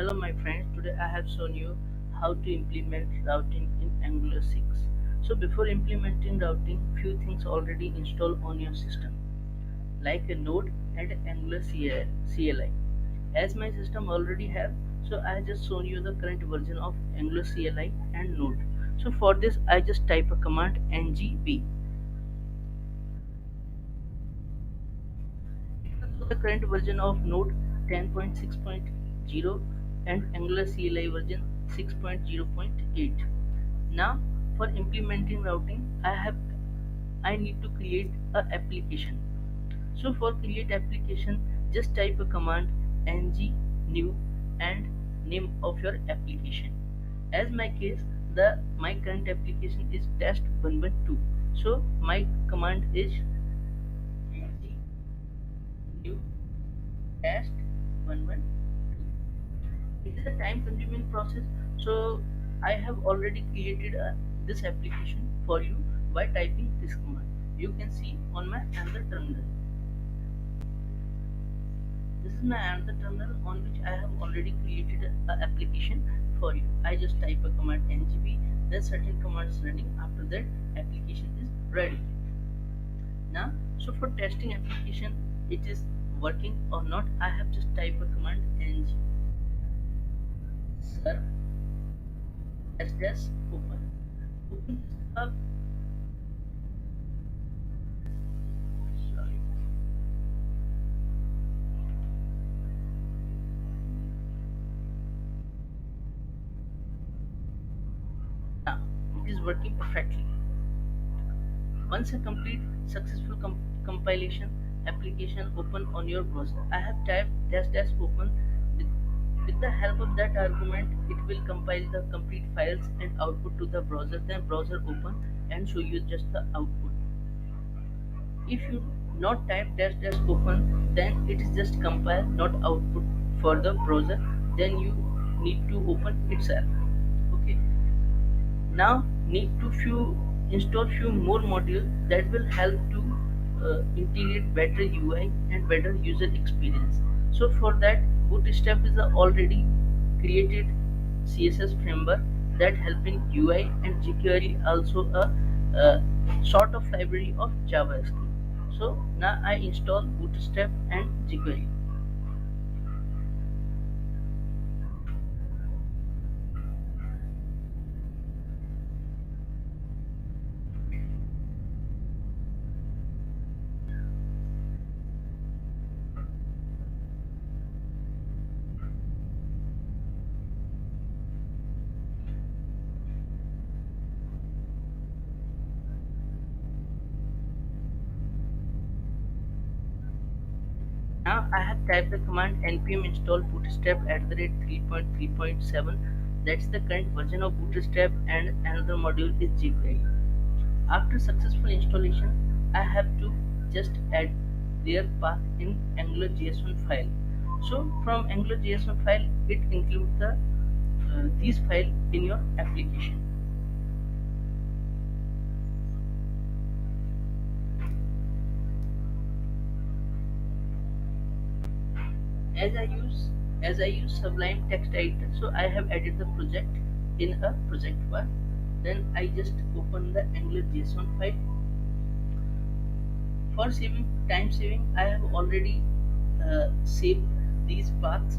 Hello my friends, today I have shown you how to implement routing in Angular 6. So before implementing routing, few things already installed on your system like a Node and Angular CLI. As my system already have, so I just shown you the current version of Angular CLI and Node. So for this I just type a command ngb. So the current version of Node 10.6.0 and Angular CLI version 6.0.8. Now for implementing routing, I need to create a application. So for create application, just type a command ng new and name of your application. As my case, the my current application is test 112. So my command is ng new test 112. It is a time consuming process, so I have already created this application for you by typing this command. You can see on my another terminal. This is my another terminal on which I have already created an application for you. I just type a command ngb, then certain commands running. After that, application is ready. Now, so for testing application, it is working or not, I have just type a command ng serve dash open this up. Sorry. Now it is working perfectly. Once a complete successful compilation application open on your browser. I have typed dash open. With, with the help of that argument, it will compile the complete files and output to the browser. Then browser open and show you just the output. If you not type dash open, then it is just compile, not output for the browser. Then you need to open itself. Okay. Now need to few install few more modules that will help to integrate better UI and better user experience. So for that, Bootstrap is a already created CSS framework that help in UI, and jQuery also a sort of library of JavaScript. So now I install Bootstrap and jQuery. Now I have typed the command npm install bootstrap at the rate 3.3.7. That's the current version of Bootstrap, and another module is jQuery. After successful installation, I have to just add their path in AngularJS1 file. So from AngularJS1 file, it includes these file in your application. As I use Sublime text editor, so I have added the project in a project bar. Then I just open the AngularJS1 file. For time saving, I have already saved these paths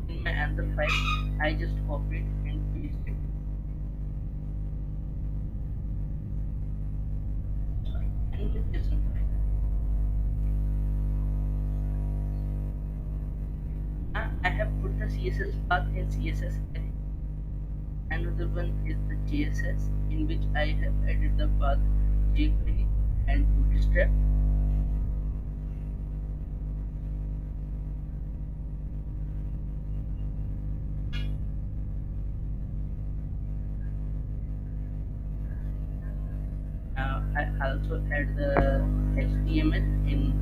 in my another file. I just copy it and paste it. Sorry, AngularJS1 file. I have put the CSS path in CSS array. Another one is the JSS, in which I have added the path jQuery and Bootstrap. I also add the HTML in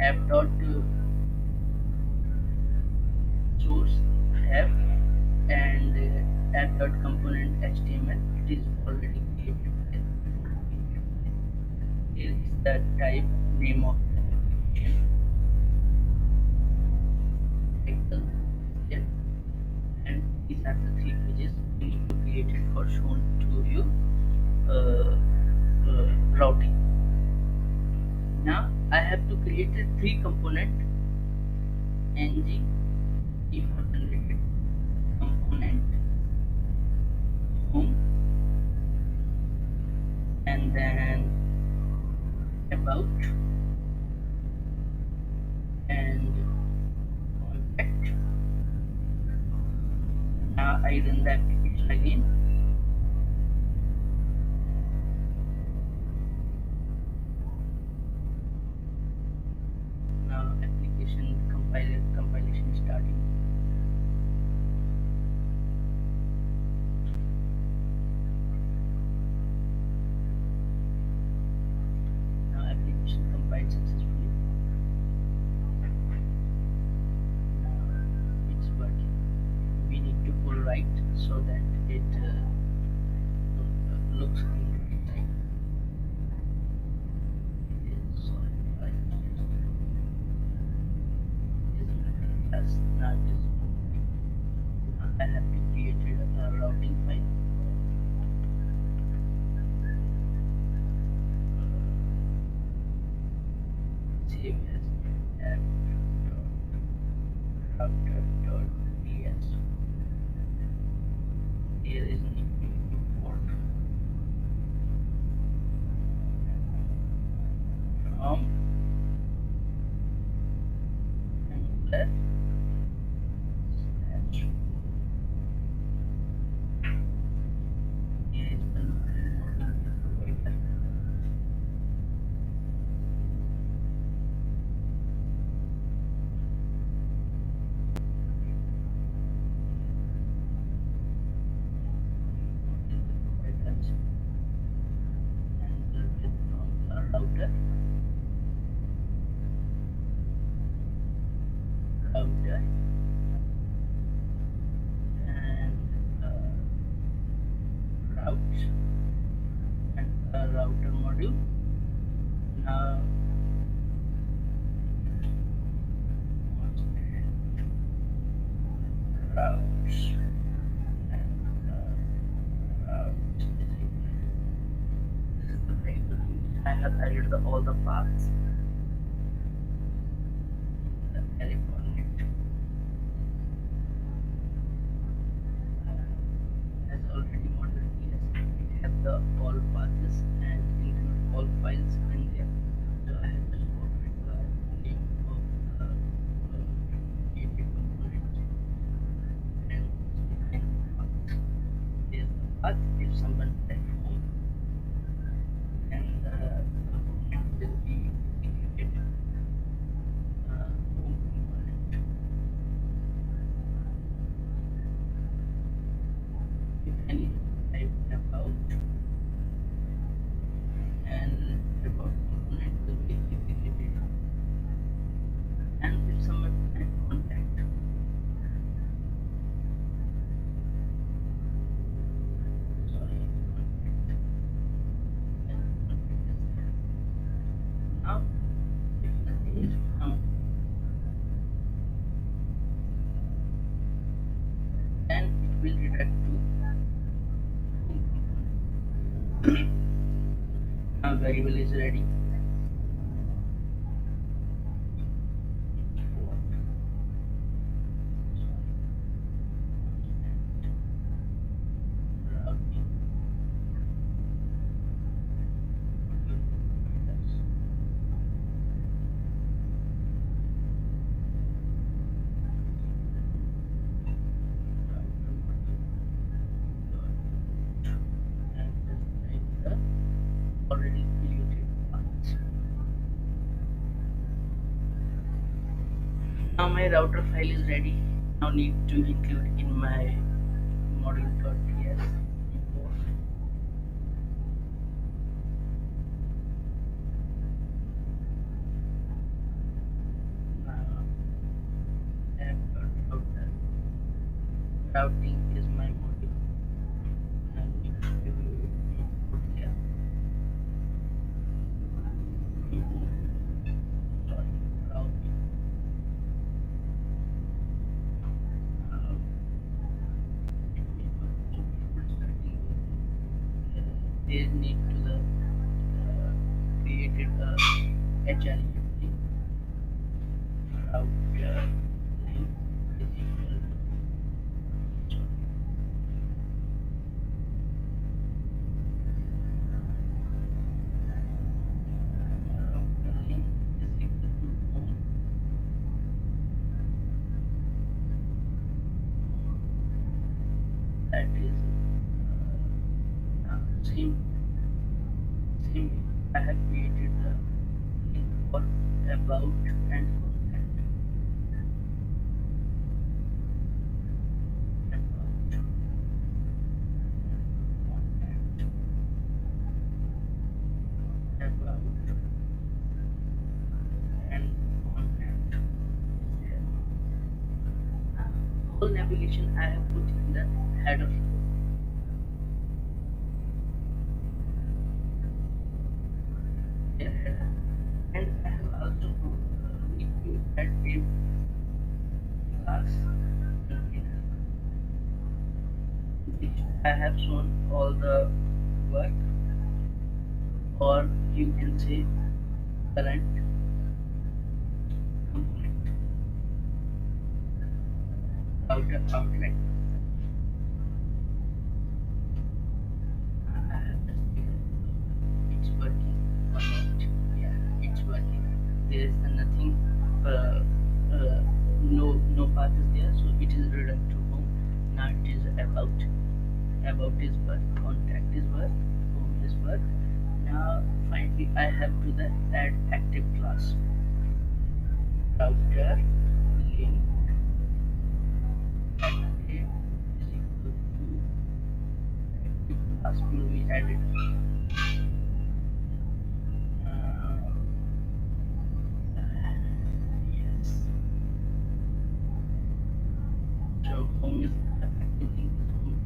app.source app and app.component HTML. It is already created. Here is the type name of the application. Title, yeah. These are the three pages you need to create it for shown to you uh, routing. Now I have to create a three component ng default generated component home, and then about and contact. Now I run the application again. Now application compilation is starting. Now application compiled successfully. Now it's working. We need to pull right so that it looks right. Is right. Yes, now it is. I have to create a routing file. Save as app.router.ps. Here is need to import from Angular slash. Here is the module provider. Providers and with from the router and routes and router module. Now routes and routes is equal. This is the variable. I have added all the paths. The array format has already modeled. Yes, it has the all paths and include all files in there. So I have just copied the name of the created component and define the path. Here's the path if someone at home, and the component will be executed home component. If any type about and about component will be executed, and if someone at contact. Sorry, contact. And contact is there. Now if nothing is found, then it will redirect to home component. Now variable is ready. Routing. And just like the already created path. Now my router file is ready. Now need to include in my module.ts import. Now app.router. Routing is my module. I need to import here. Sorry, routing. they need to the created a HRE router link is equal to router link is equal to home, that is same same I have created the link for about and contact about contact about and contact. Whole navigation I have put in the header header, and I have also need to add a class container which I have shown all the work, or you can say current component outer outlet. I have just it's working or not. Yeah, it's working. There is nothing. No path is there, so it is returned to home. Now it is about is work, contact is work, home is work. Now finally I have to the add active class router link active is equal to active class will be added. Uh, yes. So home is active link is home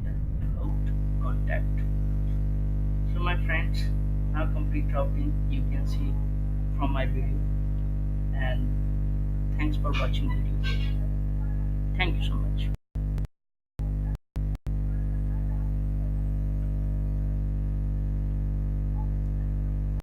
about contact. So my friends, now complete routing you can see from my video, and thanks for watching video. Thank you so much.